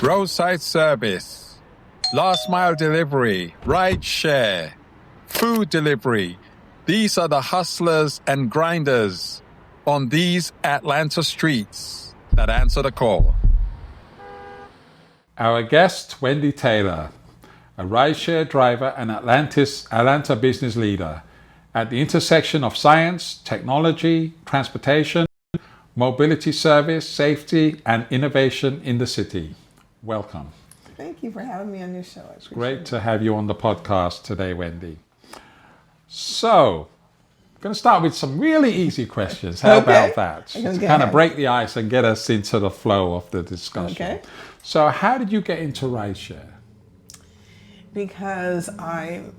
roadside service, last mile delivery, rideshare, food delivery. These are the hustlers and grinders on these Atlanta streets that answer the call. Our guest, Wendy Taylor, a rideshare driver and Atlanta business leader at the intersection of science, technology, transportation, mobility service, safety, and innovation in the city. Welcome. Thank you for having me on your show. It's great to have you on the podcast today, Wendy. So, I'm going to start with some really easy questions. How about that? To kind of break the ice and get us into the flow of the discussion. Okay. So, how did you get into rideshare? Because I've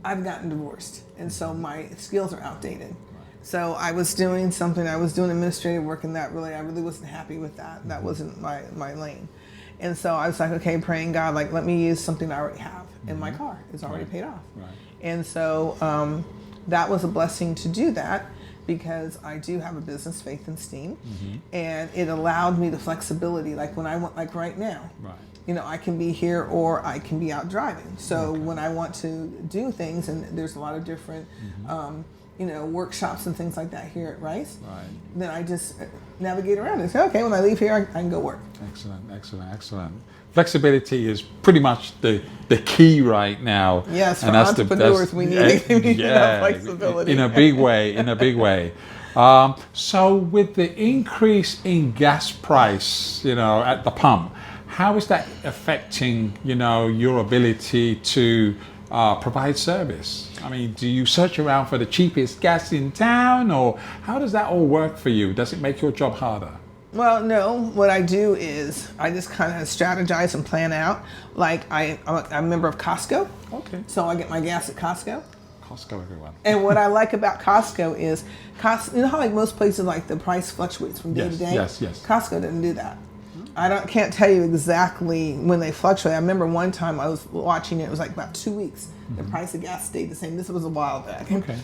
gotten divorced, and so my skills are outdated. So I was doing administrative work, and I really wasn't happy with that. That wasn't my lane. And so I was like, okay, praying God, like, let me use something I already have in my car. It's already paid off. Right. And so that was a blessing to do that, because I do have a business, Faith and Steam, and it allowed me the flexibility, like when I want, like right now. Right. You know, I can be here or I can be out driving. So when I want to do things, and there's a lot of different, workshops and things like that here at Rice, then I just navigate around and say, okay, when I leave here, I can go work. Excellent. Flexibility is pretty much the key right now. Yes, for entrepreneurs, we need flexibility. In a big way. So with the increase in gas price, at the pump, how is that affecting, your ability to provide service? I mean, do you search around for the cheapest gas in town, or how does that all work for you? Does it make your job harder? Well, no. What I do is I just kind of strategize and plan out. Like I'm a member of Costco. Okay. So I get my gas at Costco. Costco, everyone. And what I like about Costco is, you know how like most places, like the price fluctuates from day to day? Yes. Costco doesn't do that. Can't tell you exactly when they fluctuate. I remember one time I was watching it was like about 2 weeks. The price of gas stayed the same. This was a while back. Okay.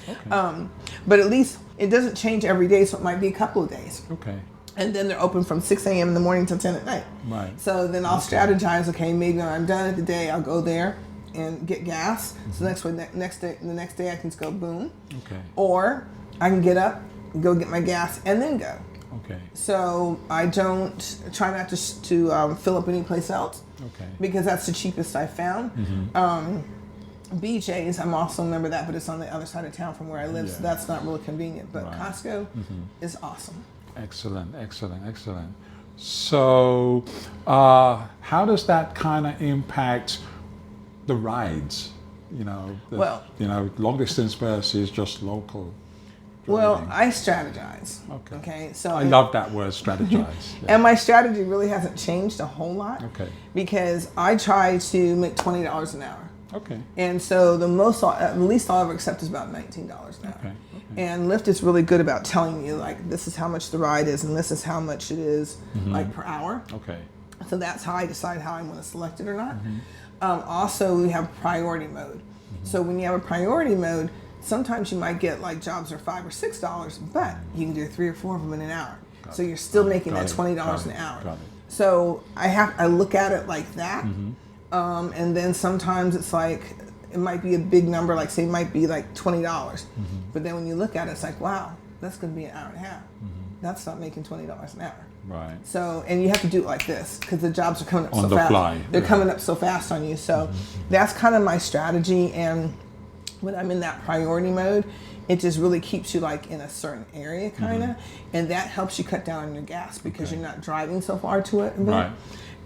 But at least it doesn't change every day, so it might be a couple of days. Okay. And then they're open from 6 a.m. in the morning till 10 at night. Right. So then I'll strategize, okay, maybe when I'm done at the day, I'll go there and get gas. So the next day I can just go boom. Okay. Or I can get up, go get my gas, and then go. Okay. So I don't try not to fill up any place else. Okay. Because that's the cheapest I found. BJ's, I'm also a member of that, but it's on the other side of town from where I live, so that's not really convenient. But Costco is awesome. Excellent. So how does that kind of impact the rides? Long distance versus just local driving? Well, I strategize. Okay. So I love that word, strategize. Yeah. And my strategy really hasn't changed a whole lot. Okay. Because I try to make $20 an hour. Okay. And so the least I'll ever accept is about $19 an hour. Okay. And Lyft is really good about telling you, like, this is how much the ride is and this is how much it is, like, per hour. Okay. So that's how I decide how I want to select it or not. Also, we have priority mode. So when you have a priority mode, sometimes you might get like jobs are $5 or $6, but you can do 3 or 4 of them in an hour. So you're still making that $20 an hour. Got it. So I look at it like that. And then sometimes it's like, it might be a big number, like say it might be like $20. But then when you look at it, it's like, wow, that's going to be an hour and a half. That's not making $20 an hour. Right. So, and you have to do it like this because the jobs are coming up so fast. Fly. They're coming up so fast on you. So that's kind of my strategy. And when I'm in that priority mode, it just really keeps you like in a certain area kind of. And that helps you cut down on your gas because you're not driving so far to it. Right.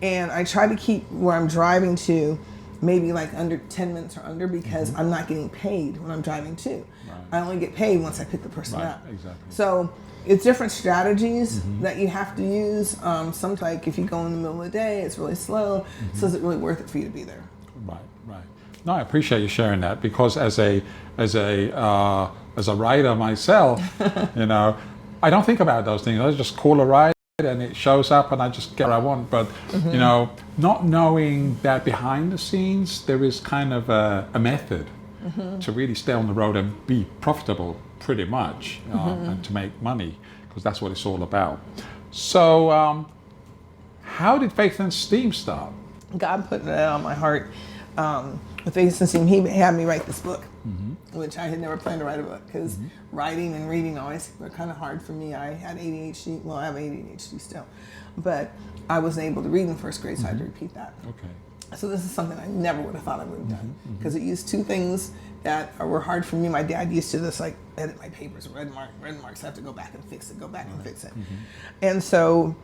And I try to keep where I'm driving to maybe like under 10 minutes or under because I'm not getting paid when I'm driving to. Right. I only get paid once I pick the person up. Exactly. So it's different strategies that you have to use. Sometimes like if you go in the middle of the day, it's really slow. So is it really worth it for you to be there? Right. No, I appreciate you sharing that because as a rider myself, I don't think about those things. I just call a ride and it shows up and I just get what I want. But, not knowing that behind the scenes, there is kind of a method to really stay on the road and be profitable pretty much and to make money because that's what it's all about. So How did Faith and Steam start? God put that on my heart. With Faith and Steam, He had me write this book, which I had never planned to write a book because writing and reading always were kind of hard for me. I had ADHD. Well, I have ADHD still, but I wasn't able to read in first grade, so I had to repeat that. Okay. So this is something I never would have thought I would have done because it used two things that were hard for me. My dad used to just like edit my papers, red marks. I have to go back and fix it, and fix it. And so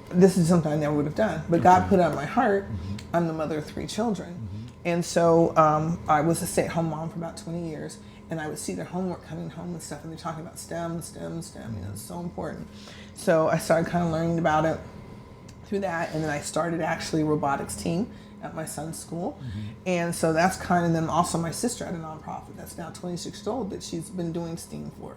this is something I never would have done. But God put it on my heart. I'm the mother of 3 children. And so I was a stay-at-home mom for about 20 years. And I would see their homework coming home and stuff. And they're talking about STEM. It's so important. So I started kind of learning about it through that. And then I started actually a robotics team at my son's school. And so that's kind of, then also my sister had a nonprofit that's now 26 years old that she's been doing STEAM for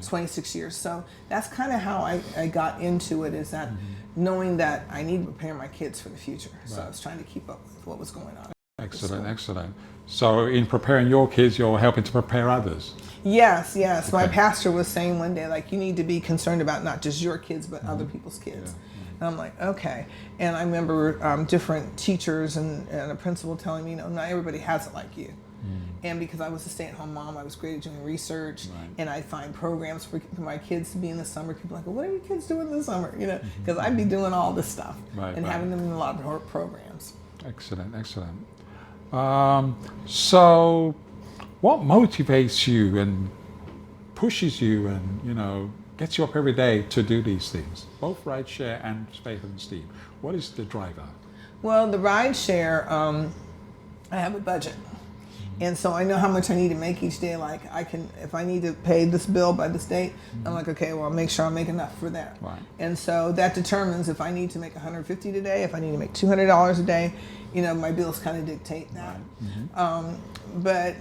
26 years. So that's kind of how I got into it, is that knowing that I need to prepare my kids for the future. So I was trying to keep up with what was going on. Excellent. So in preparing your kids, you're helping to prepare others. Yes. My pastor was saying one day, like, you need to be concerned about not just your kids, but other people's kids. And I'm like, okay. And I remember different teachers and a principal telling me, no, not everybody has it like you. And because I was a stay-at-home mom, I was great at doing research, and I'd find programs for my kids to be in the summer. People are like, well, what are your kids doing in the summer? You know, because I'd be doing all this stuff and having them in a lot of programs. Excellent. So what motivates you and pushes you and, gets you up every day to do these things, both Rideshare and Faith and Steam? What is the driver? Well, the Rideshare, I have a budget. And so I know how much I need to make each day. Like, I can, if I need to pay this bill by this date, I'm like, okay, well, I'll make sure I make enough for that. And so that determines if I need to make $150 today, if I need to make $200 a day, my bills kind of dictate that. But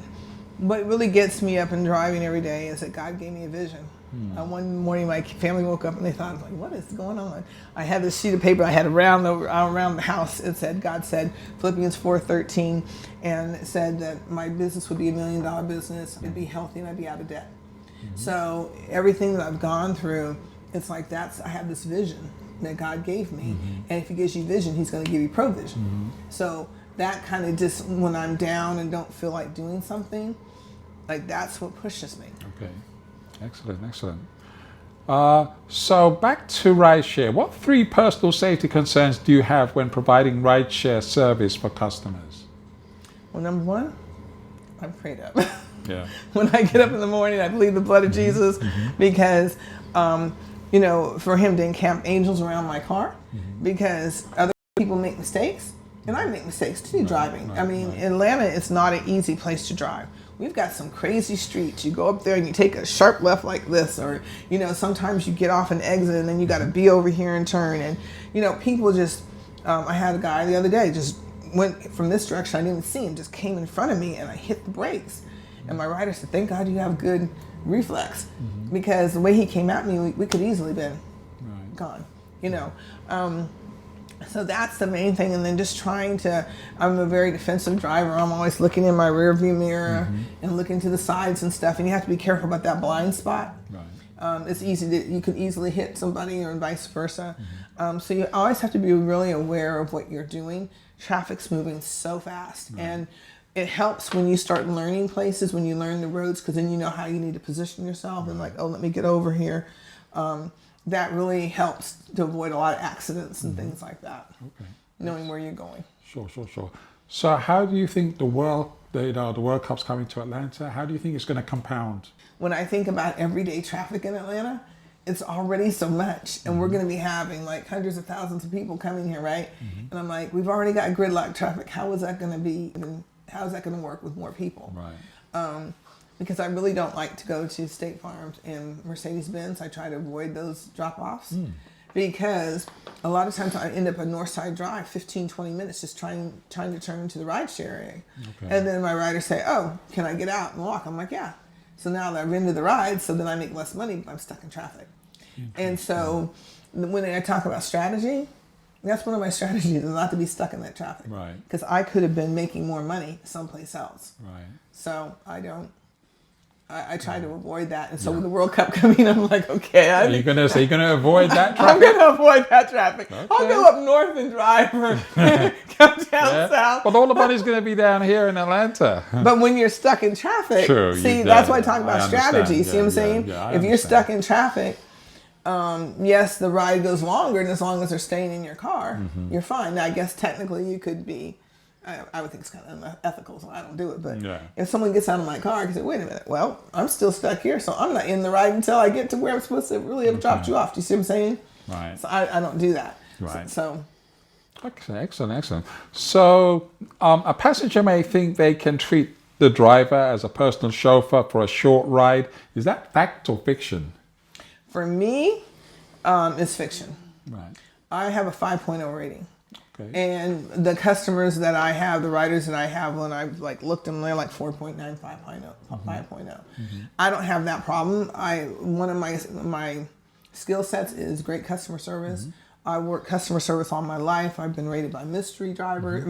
what really gets me up and driving every day is that God gave me a vision. One morning, my family woke up and they thought, like, what is going on? I had this sheet of paper I had around the house. It said, God said, Philippians 4:13, and it said that my business would be $1 million business. It'd be healthy and I'd be out of debt. So everything that I've gone through, it's like I have this vision that God gave me. And if He gives you vision, He's going to give you provision. So that kind of just, when I'm down and don't feel like doing something, like, that's what pushes me. Okay. Excellent. So back to Rideshare. What 3 personal safety concerns do you have when providing Rideshare service for customers? Well, number 1, I'm prayed up. Yeah. When I get up in the morning, I believe the blood of Jesus, because, for Him to encamp angels around my car, because other people make mistakes, and I make mistakes too driving. Atlanta is not an easy place to drive. We've got some crazy streets. You go up there and you take a sharp left like this, or, sometimes you get off an exit and then you got to be over here and turn. And, people just, I had a guy the other day just went from this direction. I didn't even see him, just came in front of me and I hit the brakes. And my rider said, thank God you have good reflex, because the way he came at me, we could easily been gone, So that's the main thing. And then just I'm a very defensive driver. I'm always looking in my rear view mirror and looking to the sides and stuff. And you have to be careful about that blind spot. It's you can easily hit somebody, or vice versa. So you always have to be really aware of what you're doing. Traffic's moving so fast. And it helps when you start learning places, when you learn the roads, because then you know how you need to position yourself and like, oh, let me get over here. That really helps to avoid a lot of accidents and things like that. Knowing where you're going. Sure. So how do you think the World Cup's coming to Atlanta? How do you think it's going to compound? When I think about everyday traffic in Atlanta, it's already so much, and we're going to be having like hundreds of thousands of people coming here, right? And I'm like, we've already got gridlock traffic. How is that going to be? And how is that going to work with more people? Because I really don't like to go to State Farm and Mercedes-Benz. I try to avoid those drop-offs because a lot of times I end up on Northside Drive, 15, 20 minutes just trying to turn into the rideshare area. And then my riders say, oh, can I get out and walk? I'm like, yeah. So now that I've into the ride, so then I make less money, but I'm stuck in traffic. And so when I talk about strategy, that's one of my strategies, is not to be stuck in that traffic. Because I could have been making more money someplace else. So I don't. I try to avoid that. And so with the World Cup coming, I'm like, okay. You're going to avoid that traffic? I'm going to avoid that traffic. Okay. I'll go up north and drive or come down south. But all the money's going to be down here in Atlanta. But when you're stuck in traffic, that's why I talk about strategy. See what I'm saying? If you're stuck in traffic, yes, the ride goes longer, and as long as they're staying in your car, you're fine. Now, I guess technically you could be, I would think it's kind of unethical, so I don't do it. But if someone gets out of my car and say, wait a minute, well, I'm still stuck here, so I'm not in the ride until I get to where I'm supposed to really have dropped you off. Do you see what I'm saying? Right. So I don't do that. Right. So. Excellent. So a passenger may think they can treat the driver as a personal chauffeur for a short ride. Is that fact or fiction? For me, it's fiction. Right. I have a 5.0 rating. Okay. And the customers that I have, the riders that I have, when I've looked them, they're like 4.9, 5.0. I don't have that problem. One of my skill sets is great customer service. I work customer service all my life. I've been rated by mystery shoppers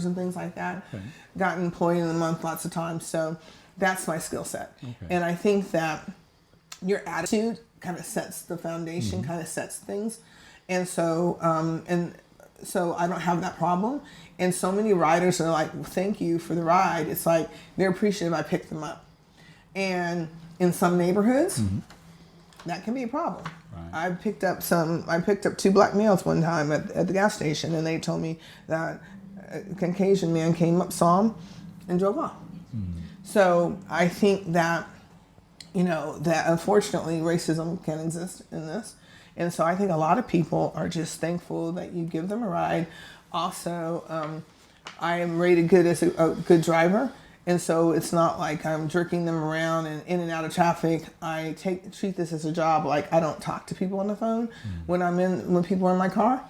and things like that. Okay. Gotten employee of the month lots of times. So that's my skill set. Okay. And I think that your attitude kind of sets the foundation, kind of sets things. And so, so I don't have that problem. And so many riders are like, well, thank you for the ride. It's like they're appreciative I picked them up. And in some neighborhoods, that can be a problem. Right. I picked up 2 black males one time at the gas station, and they told me that a Caucasian man came up, saw him, and drove off. So I think that, that unfortunately racism can exist in this. And so I think a lot of people are just thankful that you give them a ride. Also, I am rated good as a good driver. And so it's not like I'm jerking them around and in and out of traffic. I treat this as a job. Like, I don't talk to people on the phone when people are in my car.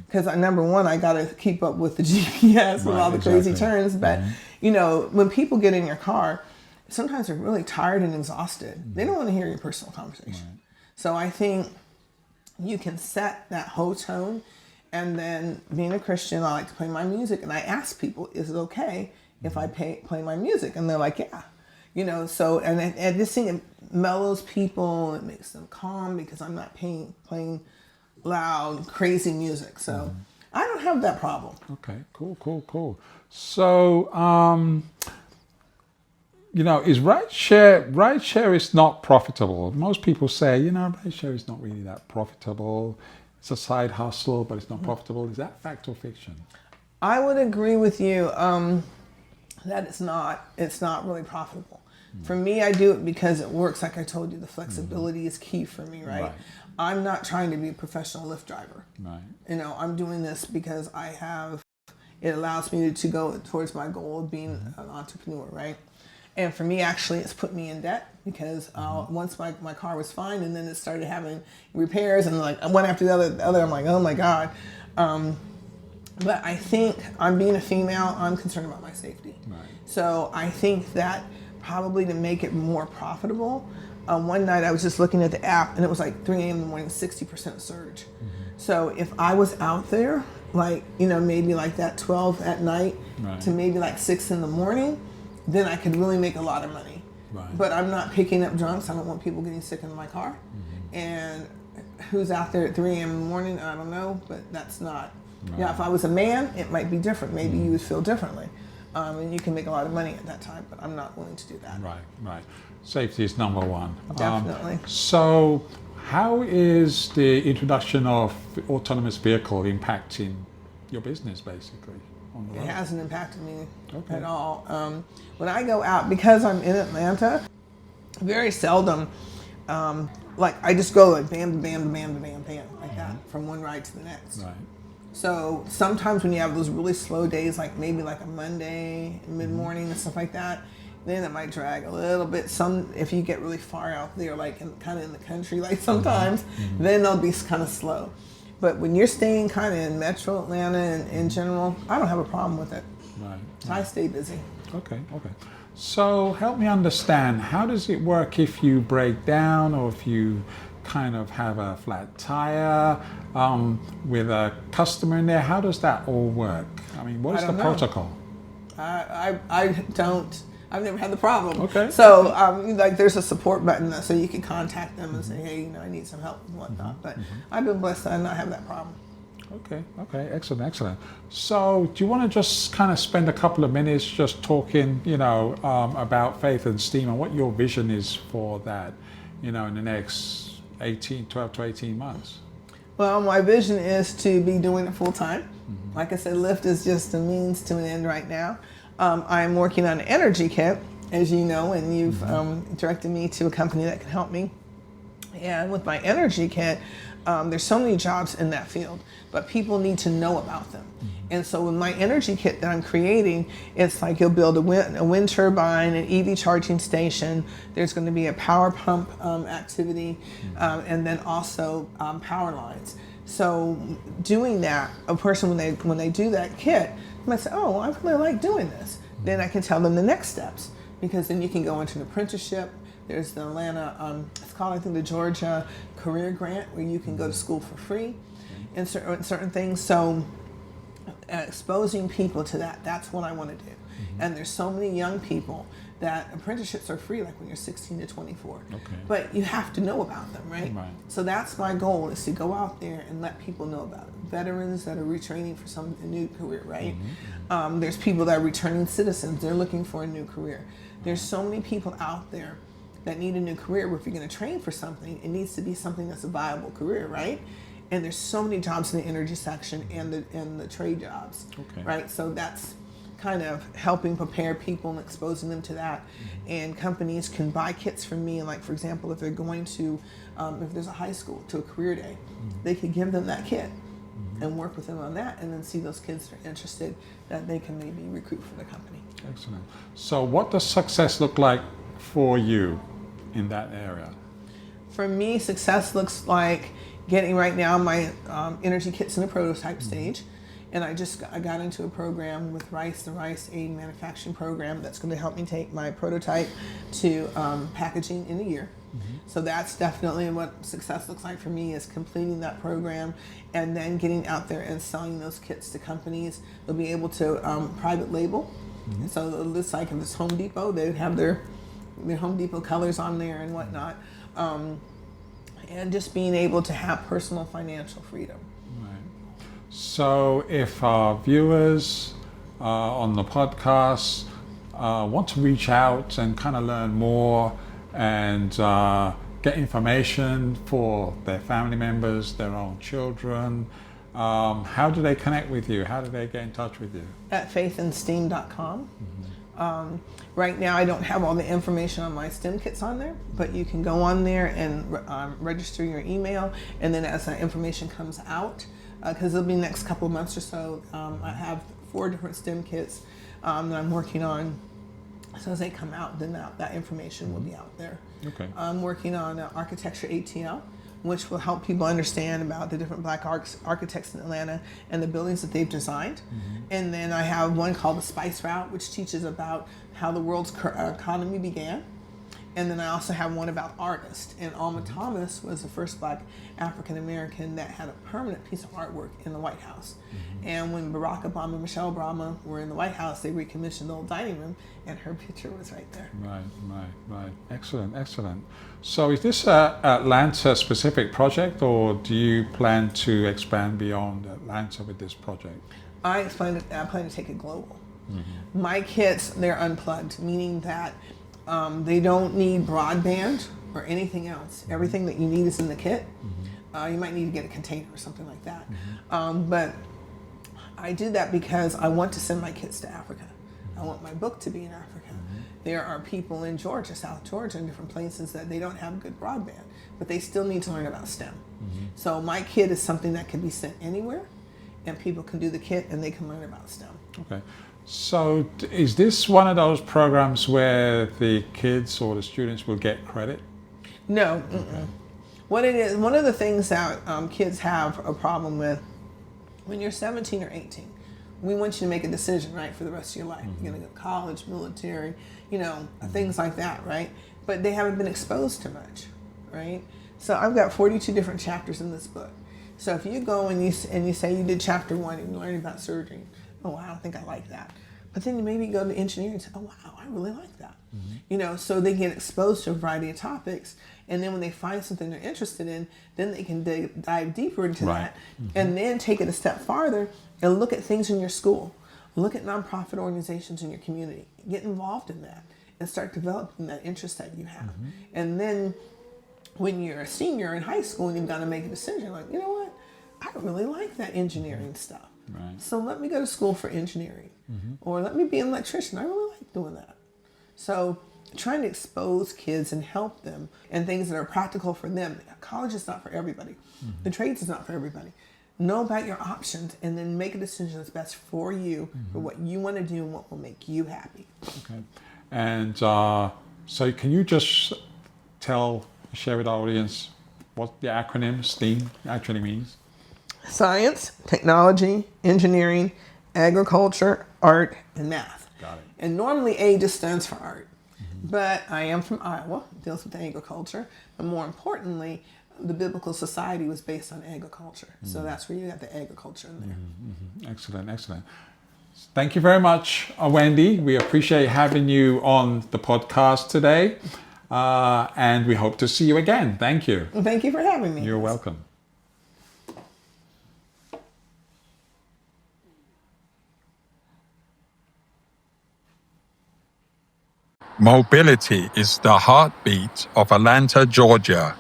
Because number one, I got to keep up with the GPS with all the crazy turns. But, when people get in your car, sometimes they're really tired and exhausted. They don't want to hear your personal conversation. So I think you can set that whole tone. And then being a Christian, I like to play my music. And I ask people, is it okay if I play my music? And they're like, yeah. So, and I just think it mellows people. It makes them calm because I'm not playing loud, crazy music. So I don't have that problem. Okay, cool. So, is rideshare is not profitable. Most people say, rideshare is not really that profitable. It's a side hustle, but it's not profitable. Is that fact or fiction? I would agree with you that it's not really profitable. For me, I do it because it works. Like I told you, the flexibility is key for me, right? I'm not trying to be a professional Lyft driver. Right. I'm doing this because it allows me to go towards my goal of being an entrepreneur, right? And for me, actually, it's put me in debt because once my car was fine, and then it started having repairs, and one after the other, I'm like, oh my God. But I think I'm being a female, I'm concerned about my safety. Right. So I think that probably to make it more profitable, one night I was just looking at the app, and it was like 3 a.m. in the morning, 60% surge. So if I was out there, maybe like that 12 at night to maybe like 6 in the morning, then I could really make a lot of money. Right. But I'm not picking up drunks. I don't want people getting sick in my car. And who's out there at 3 a.m. in the morning, I don't know, but that's not. Right. Yeah, if I was a man, it might be different. Maybe you would feel differently. And you can make a lot of money at that time, but I'm not willing to do that. Right. Safety is number one. Definitely. So how is the introduction of autonomous vehicle impacting your business, basically? It hasn't impacted me at all. When I go out, because I'm in Atlanta, very seldom, I just go like bam, bam, bam, bam, bam, like that, from one ride to the next. Right. So sometimes when you have those really slow days, like maybe like a Monday, mid-morning and stuff like that, then it might drag a little bit. If you get really far out there, kind of in the country, sometimes, then they'll be kind of slow. But when you're staying kind of in Metro Atlanta and in general, I don't have a problem with it. Right. So I stay busy. Okay. So help me understand, how does it work if you break down or if you kind of have a flat tire with a customer in there? How does that all work? I mean, what is the protocol? I don't I've never had the problem. Okay. So like there's a support button so you can contact them and say, hey, I need some help and whatnot. But I've been blessed that I not have that problem. Okay, excellent. So do you want to just kind of spend a couple of minutes just talking, about Faith and STEAM and what your vision is for that, in the next 12 to 18 months? Well, my vision is to be doing it full time. Like I said, Lyft is just a means to an end right now. I'm working on an energy kit, as you know, and you've directed me to a company that can help me. And with my energy kit, there's so many jobs in that field, but people need to know about them. And so with my energy kit that I'm creating, it's like you'll build a wind turbine, an EV charging station. There's going to be a power pump activity, and then also power lines. So doing that, a person when they do that kit, they might say, oh, I really like doing this. Then I can tell them the next steps, because then you can go into an apprenticeship. There's the Atlanta, it's called, I think, the Georgia Career Grant, where you can go to school for free and certain things. So exposing people to that's what I want to do. And there's so many young people that apprenticeships are free, like when you're 16 to 24. Okay. But you have to know about them, right? So that's my goal, is to go out there and let people know about it. Veterans that are retraining for some new career, right? There's people that are returning citizens. They're looking for a new career. There's so many people out there that need a new career, where if you're going to train for something, it needs to be something that's a viable career, right? And there's so many jobs in the energy section and the trade jobs, right? So that's kind of helping prepare people and exposing them to that. And companies can buy kits from me, and like, for example, if they're going to, if there's a high school, to a career day, they could give them that kit and work with them on that, and then see those kids that are interested, that they can maybe recruit for the company. Excellent. So what does success look like for you in that area? For me, success looks like getting right now my energy kits in a prototype stage. And I got into a program with Rice, the Rice Aid Manufacturing Program, that's going to help me take my prototype to packaging in a year. So that's definitely what success looks like for me, is completing that program and then getting out there and selling those kits to companies. They'll be able to private label. So it looks like if it's Home Depot, they have their Home Depot colors on there and whatnot. And just being able to have personal financial freedom. Right. So if our viewers on the podcast want to reach out and kind of learn more and get information for their family members, their own children, how do they connect with you? How do they get in touch with you? At faithandsteam.com. Right now I don't have all the information on my STEM kits on there, but you can go on there and register your email, and then as that information comes out, because it'll be the next couple of months or so, I have 4 different STEM kits that I'm working on. So as they come out, then that information will be out there. I'm working on architecture ATL, which will help people understand about the different Black architects in Atlanta and the buildings that they've designed. And then I have one called the Spice Route, which teaches about how the world's economy began. And then I also have one about artists. And Alma Thomas was the first Black African American that had a permanent piece of artwork in the White House. And when Barack Obama and Michelle Obama were in the White House, they recommissioned the old dining room, and her picture was right there. Right. Excellent. So is this an Atlanta-specific project, or do you plan to expand beyond Atlanta with this project? I plan to take it global. My kits, they're unplugged, meaning that they don't need broadband or anything else. Everything that you need is in the kit. You might need to get a container or something like that. But I do that because I want to send my kits to Africa. I want my book to be in Africa. There are people in Georgia, South Georgia, and different places that they don't have good broadband, but they still need to learn about STEM. So my kit is something that can be sent anywhere, and people can do the kit and they can learn about STEM. Okay. So is this one of those programs where the kids or the students will get credit? No. What it is, one of the things that kids have a problem with, when you're 17 or 18, we want you to make a decision, right, for the rest of your life. You're going to go to college, military, things like that, right? But they haven't been exposed to much, right? So I've got 42 different chapters in this book. So if you go and you say you did chapter 1 and you learn about surgery, oh, I don't think I like that. But then maybe go to engineering and say, oh, wow, I really like that. So they get exposed to a variety of topics. And then when they find something they're interested in, then they can dive deeper into that. And then take it a step farther and look at things in your school. Look at nonprofit organizations in your community. Get involved in that and start developing that interest that you have. And then when you're a senior in high school and you've got to make a decision, like, you know what? I really like that engineering stuff. So let me go to school for engineering. Or let me be an electrician. I really like doing that. So trying to expose kids and help them and things that are practical for them. College is not for everybody. The trades is not for everybody. Know about your options and then make a decision that's best for you, for what you want to do and what will make you happy. Okay. And so can you just share with our audience what the acronym STEAM actually means? Science, technology, engineering, agriculture, art, and math. Got it. And normally A just stands for art. But I am from Iowa, deals with agriculture. But more importantly, the biblical society was based on agriculture. So that's where you got the agriculture in there. Excellent, excellent. Thank you very much, Wendy. We appreciate having you on the podcast today. And we hope to see you again. Thank you. Well, thank you for having me. You're welcome. Mobility is the heartbeat of Atlanta, Georgia.